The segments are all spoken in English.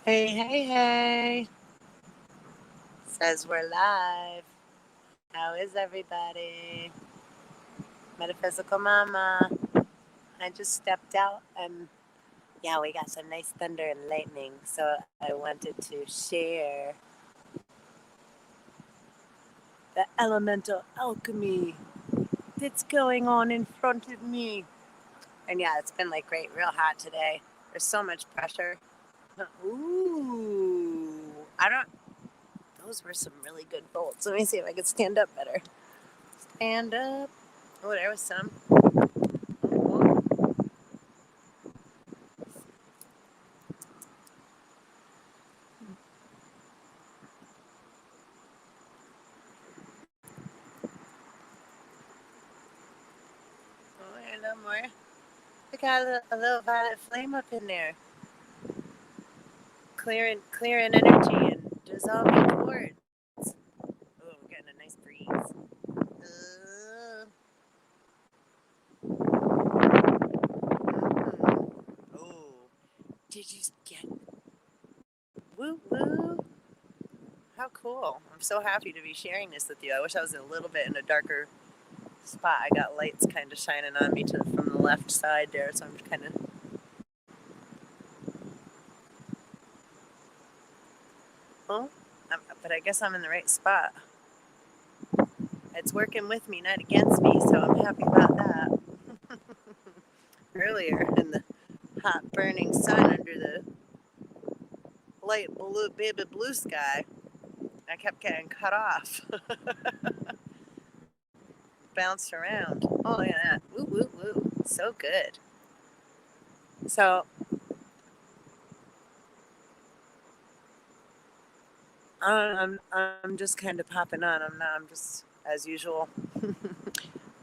Hey, hey, hey. Says we're live. How is everybody? Metaphysical Mama. I just stepped out and yeah, we got some nice thunder and lightning. So I wanted to share the elemental alchemy that's going on in front of me. And yeah, it's been like great, real hot today. There's so much pressure. Ooh, I don't. Those were some really good bolts. Let me see if I can stand up better. Stand up. Oh, there was some. Oh, a little more. We got a little violet flame up in there, clearing energy and dissolving cords. Oh, we're getting a nice breeze. Oh, did you get woo woo? How cool! I'm so happy to be sharing this with you. I wish I was a little bit in a darker spot. I got lights kind of shining on me from the left side there, so I'm kind of. Oh, but I guess I'm in the right spot. It's working with me, not against me, so I'm happy about that. Earlier in the hot burning sun under the light blue, baby blue sky, I kept getting cut off. Bounced around. Oh yeah, woo woo woo, so good. So I'm just kind of popping on. I'm just as usual.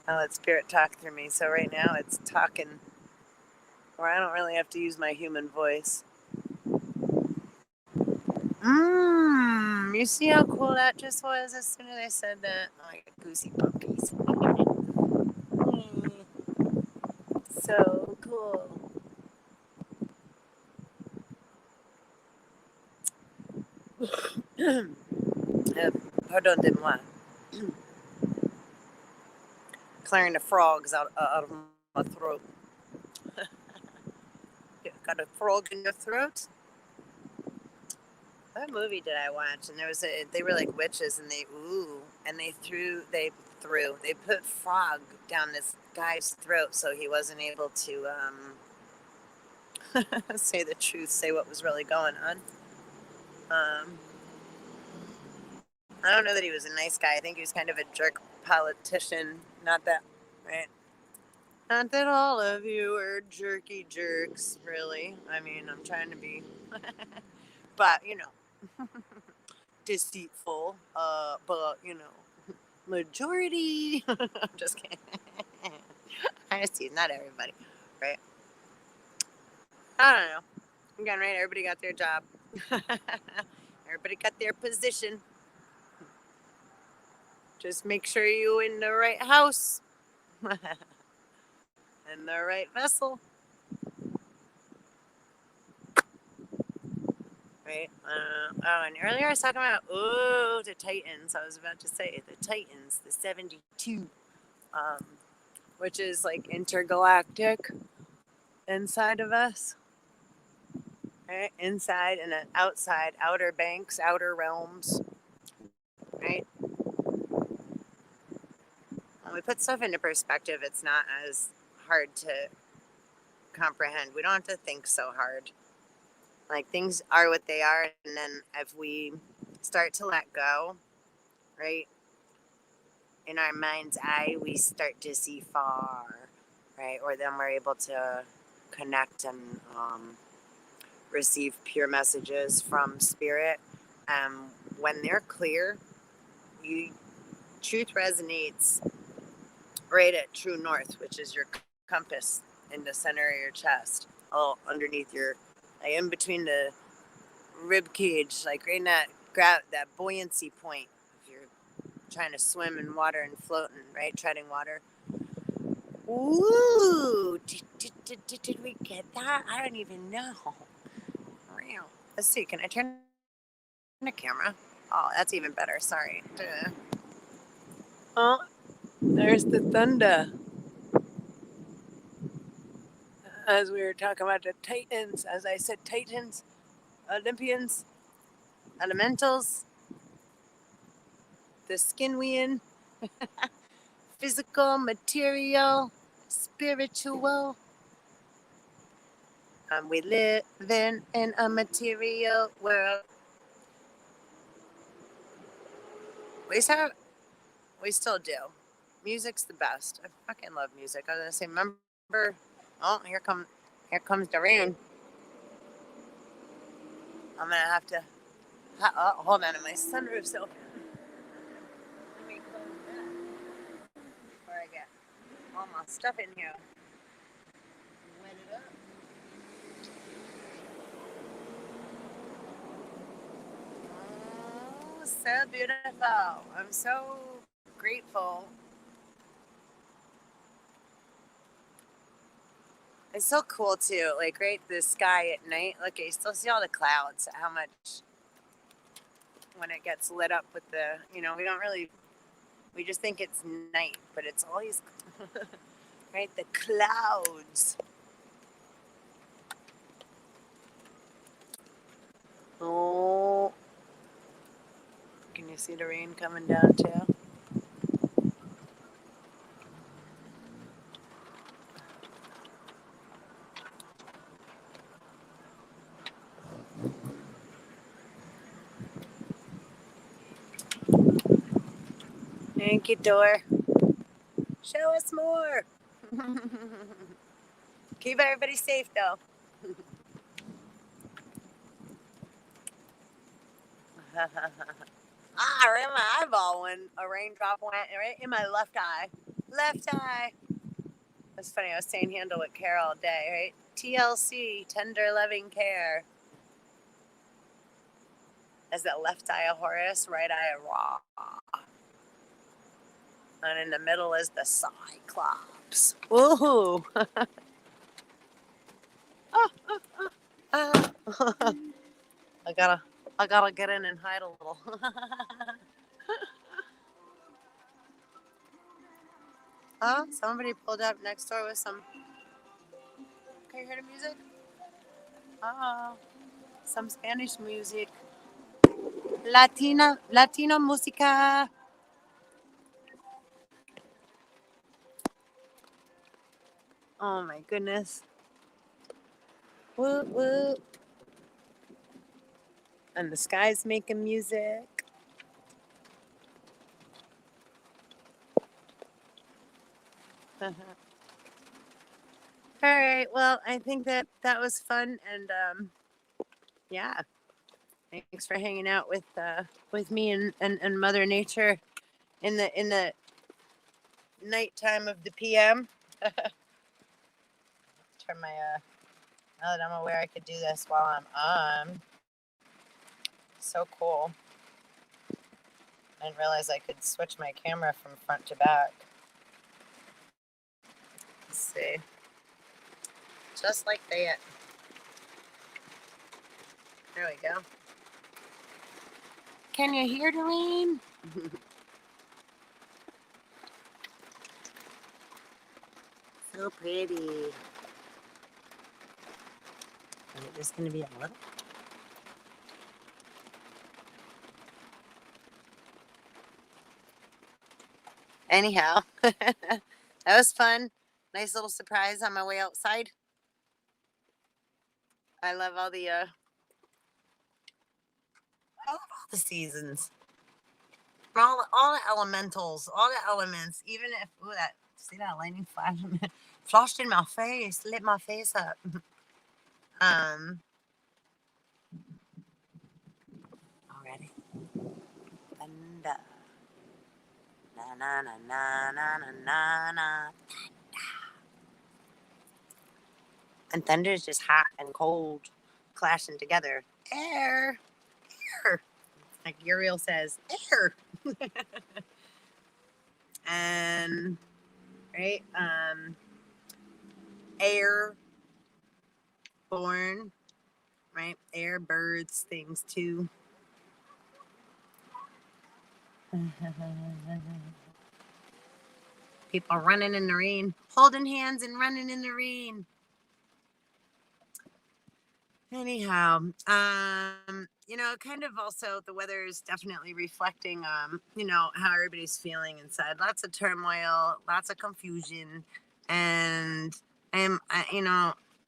I let spirit talk through me. So right now it's talking where I don't really have to use my human voice. You see how cool that just was as soon as I said that? Oh, I got goosey puppies. So cool. Pardon-moi. Clearing the frogs out of my throat. Got a frog in your throat? What movie did I watch? And they were like witches, and they put frog down this guy's throat so he wasn't able to say the truth, say what was really going on. I don't know that he was a nice guy. I think he was kind of a jerk politician. Not that, right? Not that all of you are jerky jerks, really. I mean, I'm trying to be, but deceitful. But majority. I'm just kidding. I see, not everybody, right? I don't know. Again, right? Everybody got their job. Everybody got their position. Just make sure you in the right house. In the right vessel. Right? And earlier I was talking about, the Titans. I was about to say the Titans, the 72, which is like intergalactic inside of us. Right? Inside and then outside, outer banks, outer realms. Right? When we put stuff into perspective, it's not as hard to comprehend. We don't have to think so hard. Like things are what they are, and then if we start to let go, right, in our mind's eye, we start to see far, right, or then we're able to connect and receive pure messages from spirit. When they're clear, truth resonates right at true north, which is your compass in the center of your chest, all underneath like in between the rib cage, like right in that buoyancy point. If you're trying to swim in water and floating, right, treading water. Ooh, did we get that? I don't even know. Let's see. Can I turn the camera? Oh, that's even better. Sorry. Oh, there's the thunder. As we were talking about the Titans, as I said, Titans, Olympians, elementals, the skin we in, physical, material, spiritual. We live in a material world. We still do. Music's the best. I fucking love music. I was gonna say, remember? Oh, here comes the rain. I'm gonna have to. Oh, hold on, my sunroof's open. Let me close that before I get all my stuff in here. Wet it up. Oh, so beautiful. I'm so grateful. It's so cool too. Like, right, the sky at night. Look, you still see all the clouds. How much when it gets lit up with the, we just think it's night, but it's always, right, the clouds. Oh, can you see the rain coming down too? Thank you, door. Show us more. Keep everybody safe, though. Right in my eyeball when a raindrop went right in my left eye. Left eye. That's funny. I was saying handle with care all day, right? TLC, tender loving care. Is that left eye of Horus, right eye of Ra? And in the middle is the Cyclops. Woohoo! I gotta get in and hide a little. Oh, somebody pulled up next door with some. Can you hear the music? Oh, some Spanish music. Latino música. Oh my goodness. Woo woo. And the sky's making music. All right. Well, I think that was fun, and yeah. Thanks for hanging out with me and Mother Nature in the nighttime of the PM. Turn my now that I'm aware I could do this while I'm on. So cool. I didn't realize I could switch my camera from front to back. Let's see. Just like that. There we go. Can you hear the rain? So pretty. Is it just going to be a little? Anyhow, that was fun. Nice little surprise on my way outside. I love all the seasons, all the elementals, all the elements. Even if see that lightning flash flashed in my face, lit my face up. Already. Thunder. Na na na na na na na na. And thunder is just hot and cold, clashing together. Air, air. Like Uriel says, air. And right, air, born, right? Air, birds, things too. People running in the rain, holding hands and running in the rain. Anyhow, kind of also the weather is definitely reflecting, how everybody's feeling inside. Lots of turmoil, lots of confusion, and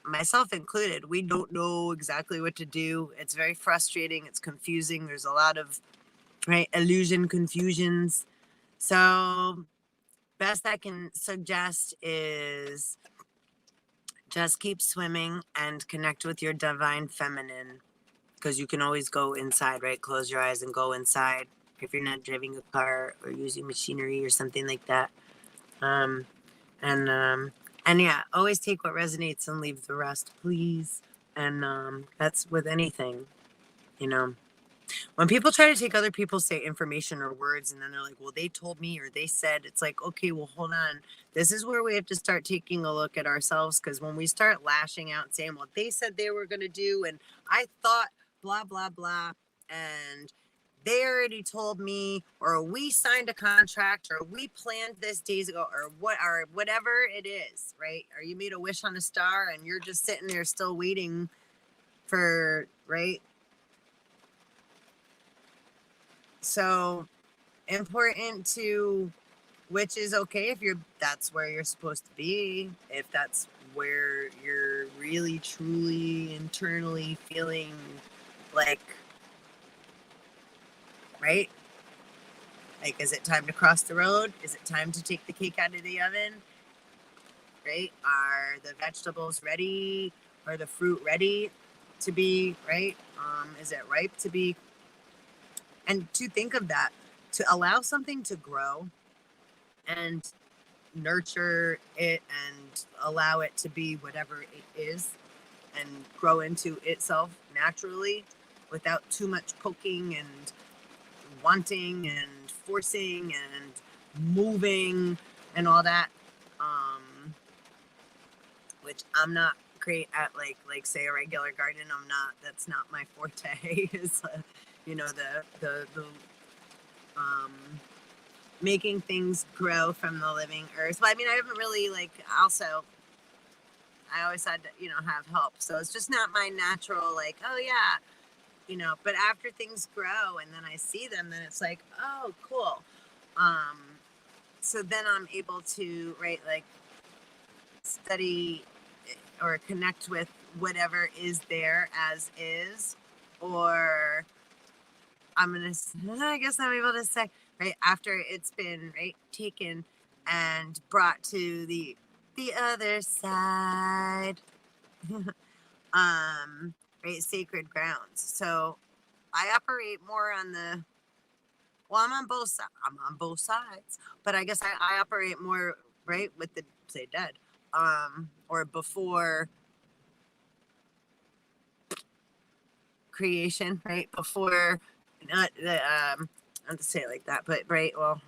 myself included, we don't know exactly what to do. It's very frustrating. It's confusing. There's a lot of illusion, confusions. So, best I can suggest is just keep swimming and connect with your divine feminine, because you can always go inside, right? Close your eyes and go inside if you're not driving a car or using machinery or something like that. Um, and yeah, always take what resonates and leave the rest, please. And that's with anything, you know. When people try to take other people's say information or words and then they're like, well, they told me or they said, it's like, okay, well, hold on. This is where we have to start taking a look at ourselves, because when we start lashing out and saying, well, they said they were going to do, and I thought blah, blah, blah, and they already told me, or we signed a contract, or we planned this days ago, or whatever it is, right? Or you made a wish on a star and you're just sitting there still waiting for, right? So important to, which is okay if that's where you're supposed to be, if that's where you're really truly internally feeling like, right, like, is it time to cross the road? Is it time to take the cake out of the oven? Right? Are the vegetables ready? Are the fruit ready to be, right? Is it ripe to be? And to think of that, to allow something to grow and nurture it and allow it to be whatever it is and grow into itself naturally without too much poking and wanting and forcing and moving and all that, which I'm not great at, like say a regular garden. That's not my forte. Is the um making things grow from the living earth. But I mean, I haven't really, also, I always had to, have help. So it's just not my natural, oh yeah, but after things grow and then I see them, then it's like, oh, cool. So then I'm able to, right, study or connect with whatever is there as is, or I guess I'm able to say, right, after it's been, right, taken and brought to the other side, right, sacred grounds. So I operate more on the, well, I'm on both sides, but I guess I operate more, right, with the, say, dead, or before creation, right, before, not the, I have to say it like that, but right, well,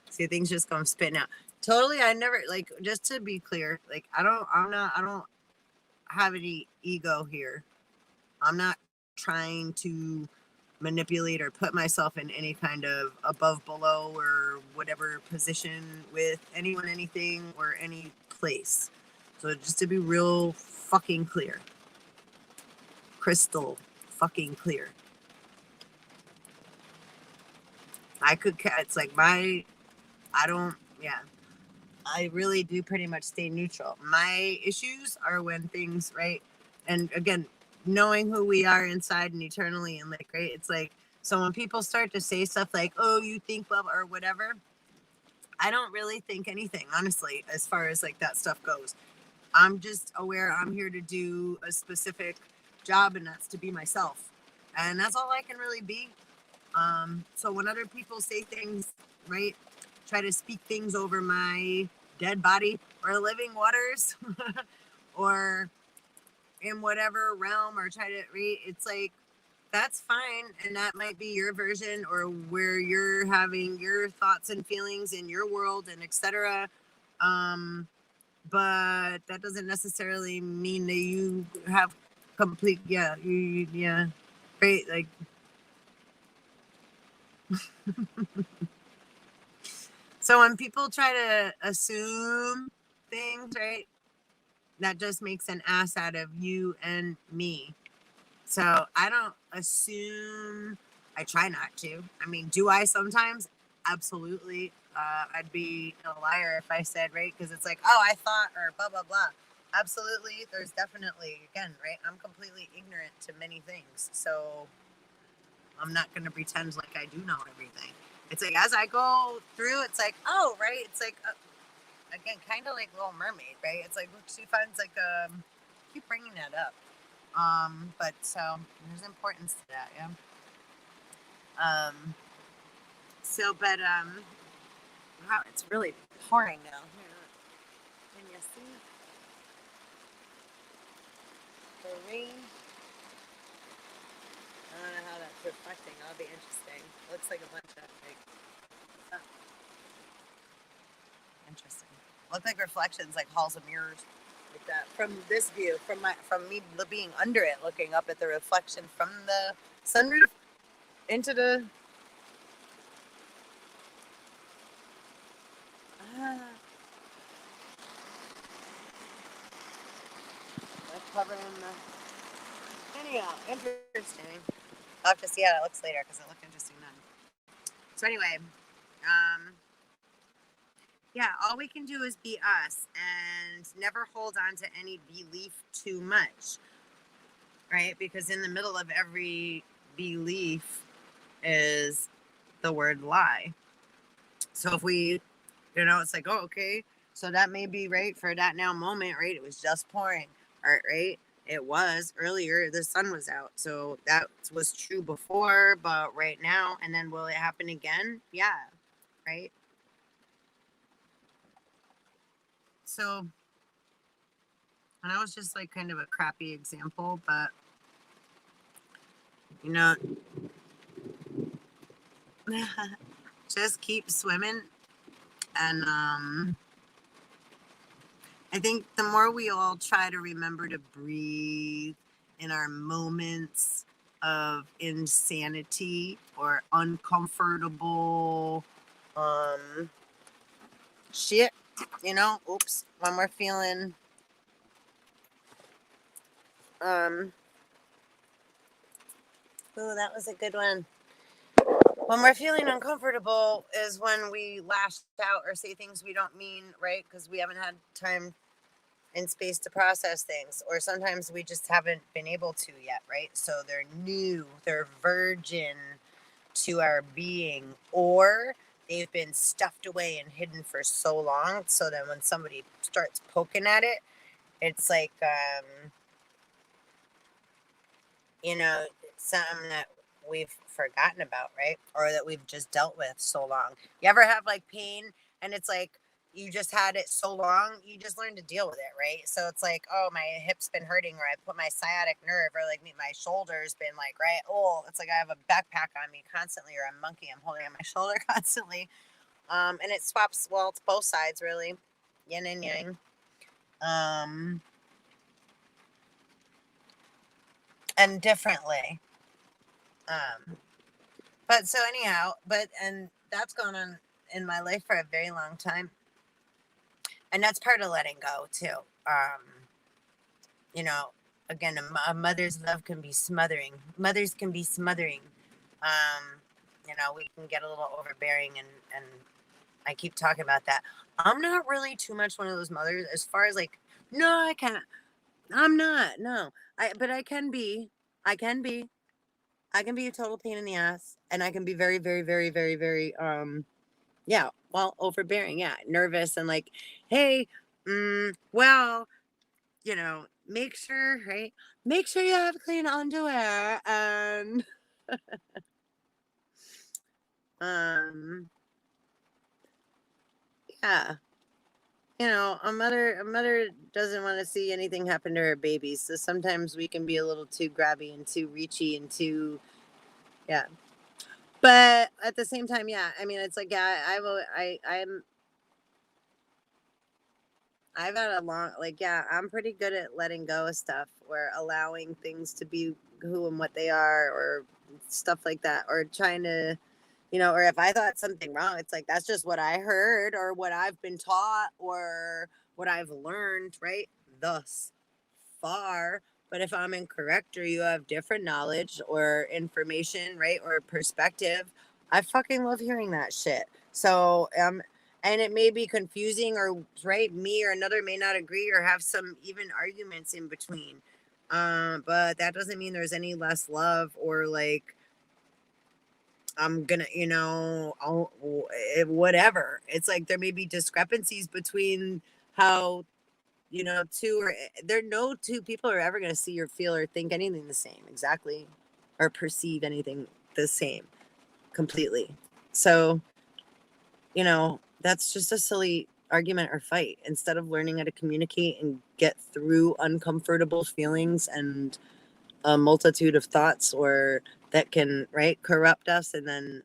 see, things just come spitting out. Totally, I never, just to be clear, I don't have any ego here. I'm not trying to manipulate or put myself in any kind of above, below, or whatever position with anyone, anything, or any place. So just to be real fucking clear, crystal fucking clear. It's like I don't, yeah, I really do pretty much stay neutral. My issues are when things, right, and again, knowing who we are inside and eternally, and right, it's like, so when people start to say stuff like, oh, you think love or whatever, I don't really think anything, honestly, as far as that stuff goes. I'm just aware I'm here to do a specific job, and that's to be myself. And that's all I can really be. So when other people say things, right, try to speak things over my dead body or living waters or in whatever realm, or try to read, it's like, that's fine. And that might be your version, or where you're having your thoughts and feelings in your world and etc. but that doesn't necessarily mean that you have complete, yeah, right? Like, so when people try to assume things, right, that just makes an ass out of you and me. So I don't assume. I try not to. I mean, do I sometimes? Absolutely. I'd be a liar if I said, right? Because it's like, oh, I thought, or blah, blah, blah. Absolutely. There's definitely, again, right? I'm completely ignorant to many things. So I'm not going to pretend like I do know everything. It's like, as I go through, it's like, oh, right? It's like, again, kind of like Little Mermaid, right? It's like, look, she finds like, keep bringing that up. But so there's importance to that, yeah. Um, so, but wow, it's really pouring now. Can you see the rain? I don't know how that's reflecting. That'll be interesting. Looks like a bunch of like, interesting. Look like reflections, like halls of mirrors, like that. From this view, from me being under it, looking up at the reflection from the sunroof into the. Ah, that's covering the. Anyhow, interesting. I'll have to see how it looks later because it looked interesting then. So anyway, um, yeah, all we can do is be us and never hold on to any belief too much, right? Because in the middle of every belief is the word lie. So if we, it's like, oh, okay, so that may be right for that now moment, right? It was just pouring, right? It was earlier, the sun was out. So that was true before, but right now, and then will it happen again? Yeah, right? So, and that was just like kind of a crappy example, but you know, just keep swimming. And I think the more we all try to remember to breathe in our moments of insanity or uncomfortable shit, oops, when we're feeling oh, that was a good one. When we're feeling uncomfortable is when we lash out or say things we don't mean, right? Because we haven't had time and space to process things, or sometimes we just haven't been able to yet, right? So they're new, they're virgin to our being, or they've been stuffed away and hidden for so long, so that when somebody starts poking at it, it's like something that we've forgotten about, right? Or that we've just dealt with so long. You ever have like pain and it's like you just had it so long, you just learn to deal with it, right? So it's like, oh, my hip's been hurting, or I put my sciatic nerve, or like my shoulder's been like, right? Oh, it's like I have a backpack on me constantly, or a monkey I'm holding on my shoulder constantly. And it swaps, well, it's both sides really, yin and yang. And differently. Um, But so anyhow, and that's gone on in my life for a very long time. And that's part of letting go too. You know, again, a mother's love can be smothering. Mothers can be smothering. We can get a little overbearing, and I keep talking about that. I'm not really too much one of those mothers as far as like, no, I can't. I'm not. No. But I can be. I can be. I can be a total pain in the ass, and I can be very, very, very, very, very yeah, well, overbearing, yeah, nervous, and like, hey, well, make sure, right? Make sure you have clean underwear, and um, yeah, a mother doesn't want to see anything happen to her babies, so sometimes we can be a little too grabby and too reachy and too, yeah. But at the same time, yeah, I mean, it's like, yeah, I've had a long, like, yeah, I'm pretty good at letting go of stuff or allowing things to be who and what they are or stuff like that, or trying to, or if I thought something wrong, it's like, that's just what I heard or what I've been taught or what I've learned, right? Thus far. But if I'm incorrect or you have different knowledge or information, right, or perspective, I fucking love hearing that shit. So, and it may be confusing or right, me or another may not agree or have some even arguments in between. But that doesn't mean there's any less love or like I'm gonna, whatever. It's like there may be discrepancies between how two or there no two people are ever going to see or feel or think anything the same exactly or perceive anything the same completely. So, that's just a silly argument or fight instead of learning how to communicate and get through uncomfortable feelings and a multitude of thoughts or that can corrupt us, and then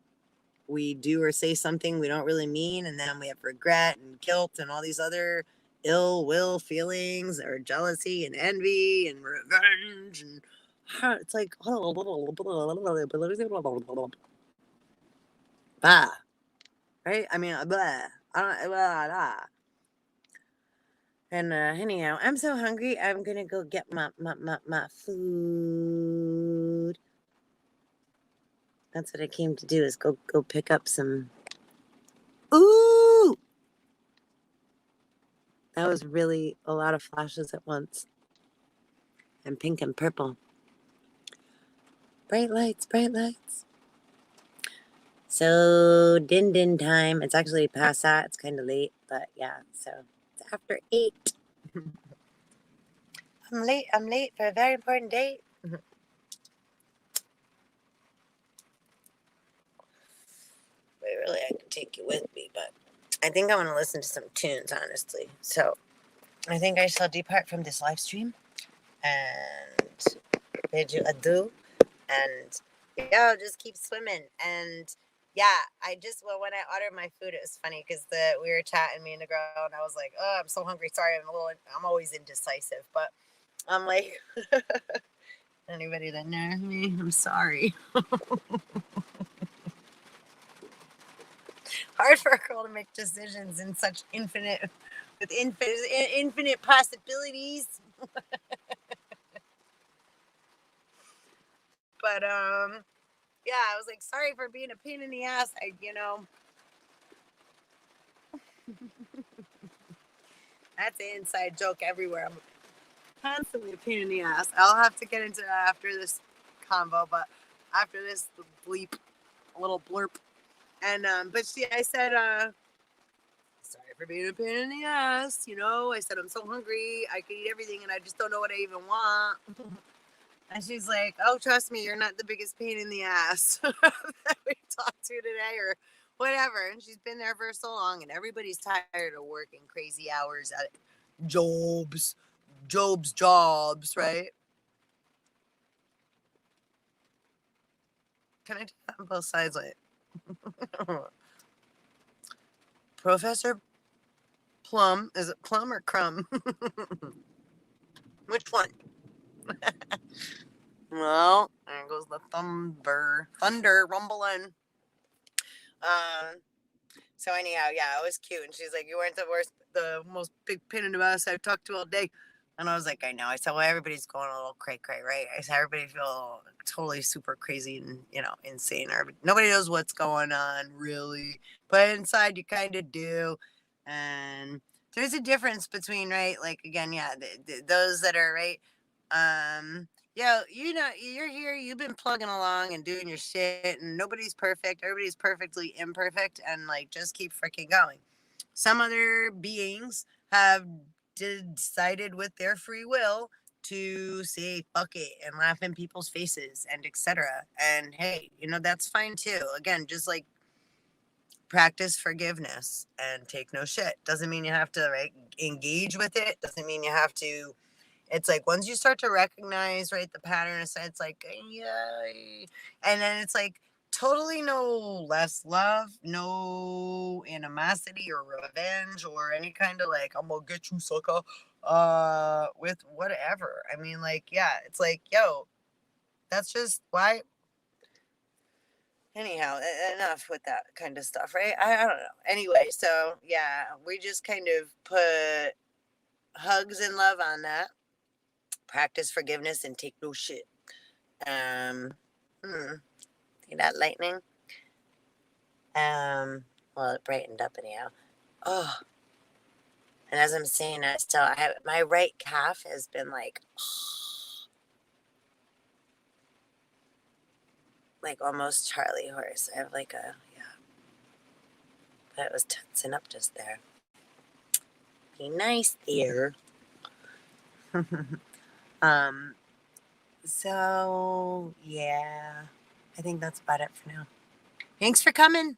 we do or say something we don't really mean, and then we have regret and guilt and all these other ill will feelings or jealousy and envy and revenge and it's like bah, right? I mean blah. I don't blah, blah. And anyhow, I'm so hungry. I'm gonna go get my food. That's what I came to do, is go pick up some. Ooh, that was really a lot of flashes at once. And pink and purple. Bright lights, bright lights. So, din time. It's actually past that. It's kind of late, but yeah. So, it's after 8. I'm late. I'm late for a very important date. But really, I could take you with me, but I think I want to listen to some tunes, honestly. So, I think I shall depart from this live stream and bid you adieu. And just keep swimming. And yeah, when I ordered my food, it was funny because we were chatting, me and the girl, and I was like, oh, I'm so hungry. Sorry, I'm always indecisive, but I'm like, anybody that knows me, I'm sorry. Hard for a girl to make decisions in such infinite possibilities. But yeah, I was like, sorry for being a pain in the ass. That's an inside joke everywhere. I'm constantly a pain in the ass. I'll have to get into that after this convo, but after this bleep, a little blurp. And but I said, sorry for being a pain in the ass. I said I'm so hungry. I could eat everything, and I just don't know what I even want. And she's like, oh, trust me, you're not the biggest pain in the ass that we talked to today or whatever. And she's been there for so long, and everybody's tired of working crazy hours at Job's jobs, right? Can I do that on both sides? Like, Professor Plum, is it Plum or Crumb? Which one? Well, there goes the thunder rumbling. So anyhow, yeah, it was cute. And she's like, you weren't the most big pain in the ass I've talked to all day. And I was like, I know. I said, well, everybody's going a little cray, right? I said, everybody feel totally super crazy and, insane. Nobody knows what's going on, really. But inside, you kind of do. And there's a difference between, right? Like, again, yeah, those that are, right? You're here, you've been plugging along and doing your shit, and nobody's perfect. Everybody's perfectly imperfect, and, like, just keep freaking going. Some other beings have decided with their free will to say fuck it and laugh in people's faces and etc. And hey, that's fine too. Again, just like practice forgiveness and take no shit. Doesn't mean you have to engage with it. Doesn't mean you have to. It's like once you start to recognize the pattern, it's like yeah, and then it's like totally no less love, no animosity or revenge or any kind of like, I'm gonna get you, sucker, with whatever. I mean, like, yeah, it's like, yo, that's just why. Anyhow, enough with that kind of stuff, right? I don't know. Anyway, so yeah, we just kind of put hugs and love on that. Practice forgiveness and take no shit. See that lightning? Well, it brightened up anyhow. Oh, and as I'm saying that, still, I have my right calf has been like almost Charlie horse. I have like a, yeah, but it was tensing up just there. Be nice there. So yeah, I think that's about it for now. Thanks for coming.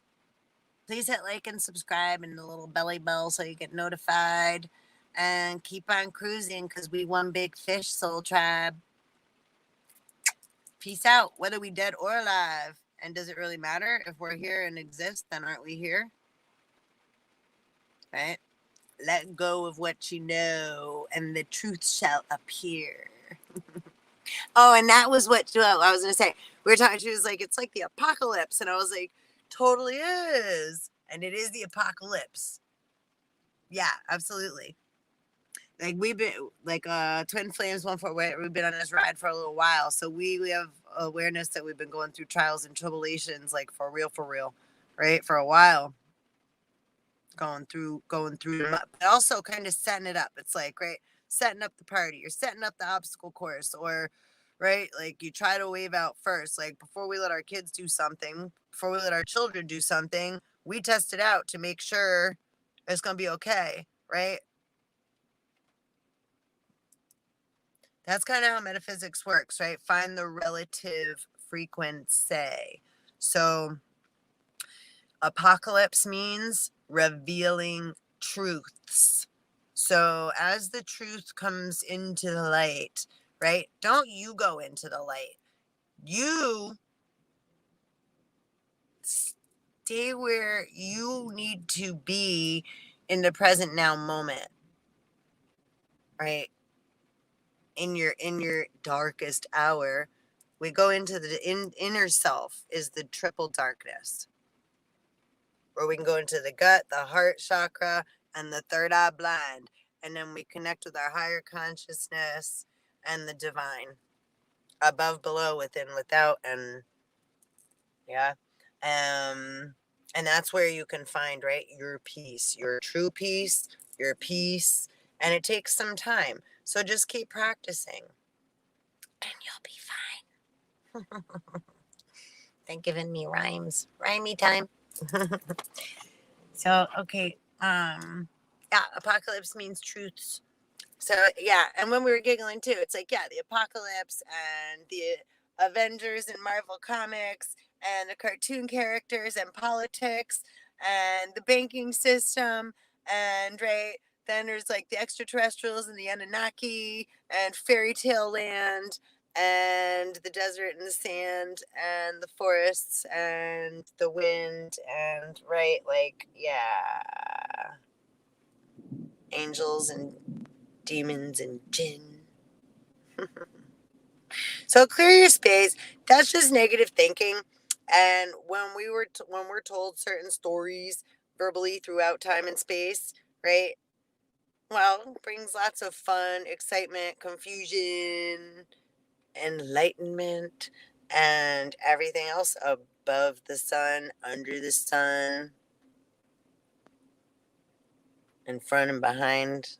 Please hit like and subscribe and the little belly bell so you get notified. And keep on cruising because we one big fish soul tribe. Peace out, whether we dead or alive. And does it really matter? If we're here and exist, then aren't we here? Right? Let go of what you know, and the truth shall appear. Oh, and that was what I was going to say. We were talking, she was like, it's like the apocalypse. And I was like, totally is. And it is the apocalypse. Yeah, absolutely. Like we've been like Twin Flames 148. We've been on this ride for a little while, so we have awareness that we've been going through trials and tribulations, like for real, right? For a while, going through them up, but also kind of setting it up. It's like, right, setting up the party, you're setting up the obstacle course, or right, like you try to wave out first, like before we let our kids do something, before we let our children do something, we test it out to make sure it's gonna be okay, right? That's kind of how metaphysics works, right? Find the relative frequency. So, apocalypse means revealing truths. So, as the truth comes into the light, right? Don't you go into the light. You stay where you need to be in the present now moment, right? In your darkest hour, we go into the inner self is the triple darkness, where we can go into the gut, the heart chakra, and the third eye blind, and then we connect with our higher consciousness and the divine, above, below, within, without, and yeah, and that's where you can find, right, your peace, your true peace, your peace, and it takes some time. So just keep practicing, and you'll be fine. They're giving me rhymes. Rhymey time. So, okay. Yeah, apocalypse means truths. So, yeah. And when we were giggling too, it's like, yeah, the apocalypse and the Avengers and Marvel Comics and the cartoon characters and politics and the banking system and, right, then there's like the extraterrestrials and the Anunnaki and fairy tale land and the desert and the sand and the forests and the wind and, right, like, yeah, angels and demons and jinn. So clear your space. That's just negative thinking. And when we're told certain stories verbally throughout time and space, right? Well, brings lots of fun, excitement, confusion, enlightenment, and everything else above the sun, under the sun, in front and behind,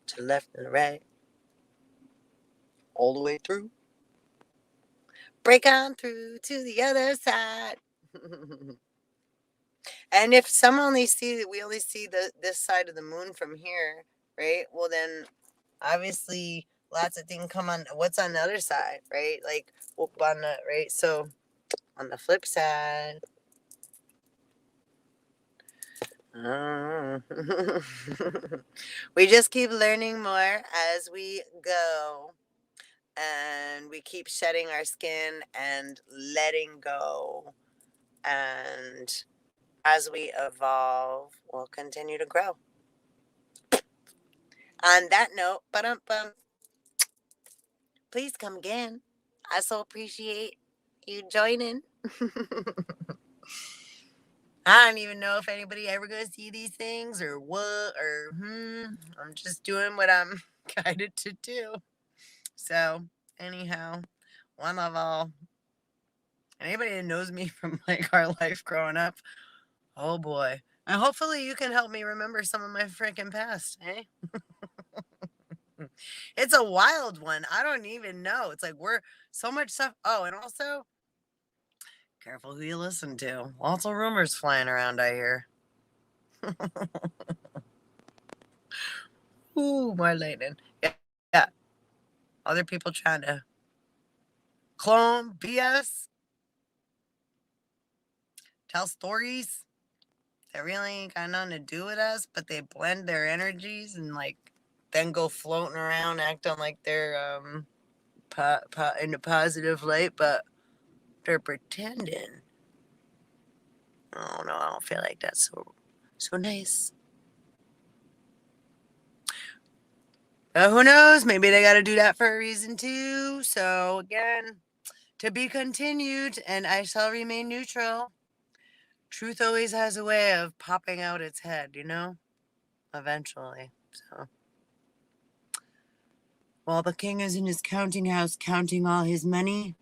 to the left and the right, all the way through. Break on through to the other side. And if we only see this side of the moon from here, right? Well, then obviously lots of things come on. What's on the other side, right? Like on the right. So on the flip side, we just keep learning more as we go. and we keep shedding our skin and letting go. And as we evolve, we'll continue to grow. On that note, please come again. I so appreciate you joining. I don't even know if anybody ever going to see these things or what or I'm just doing what I'm guided to do. So, anyhow, one love all. Anybody that knows me from like our life growing up, oh boy. And hopefully you can help me remember some of my freaking past, eh? It's a wild one. I don't even know. It's like we're so much stuff. Oh, and also, careful who you listen to. Lots of rumors flying around, I hear. Ooh, more lightning. Yeah. Yeah. Other people trying to clone BS, tell stories that really ain't got nothing to do with us, but they blend their energies and like then go floating around acting like they're in the positive light, but they're pretending. Oh no, I don't feel like that's so nice. Who knows? Maybe they got to do that for a reason too. So again, to be continued, and I shall remain neutral. Truth always has a way of popping out its head, eventually. So while the king is in his counting house counting all his money,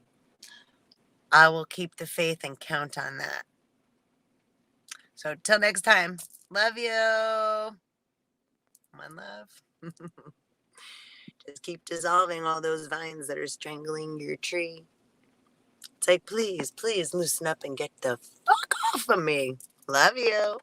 I will keep the faith and count on that. So till next time, love you. One love. Just keep dissolving all those vines that are strangling your tree. It's like, please, please loosen up and get the fuck off of me. Love you.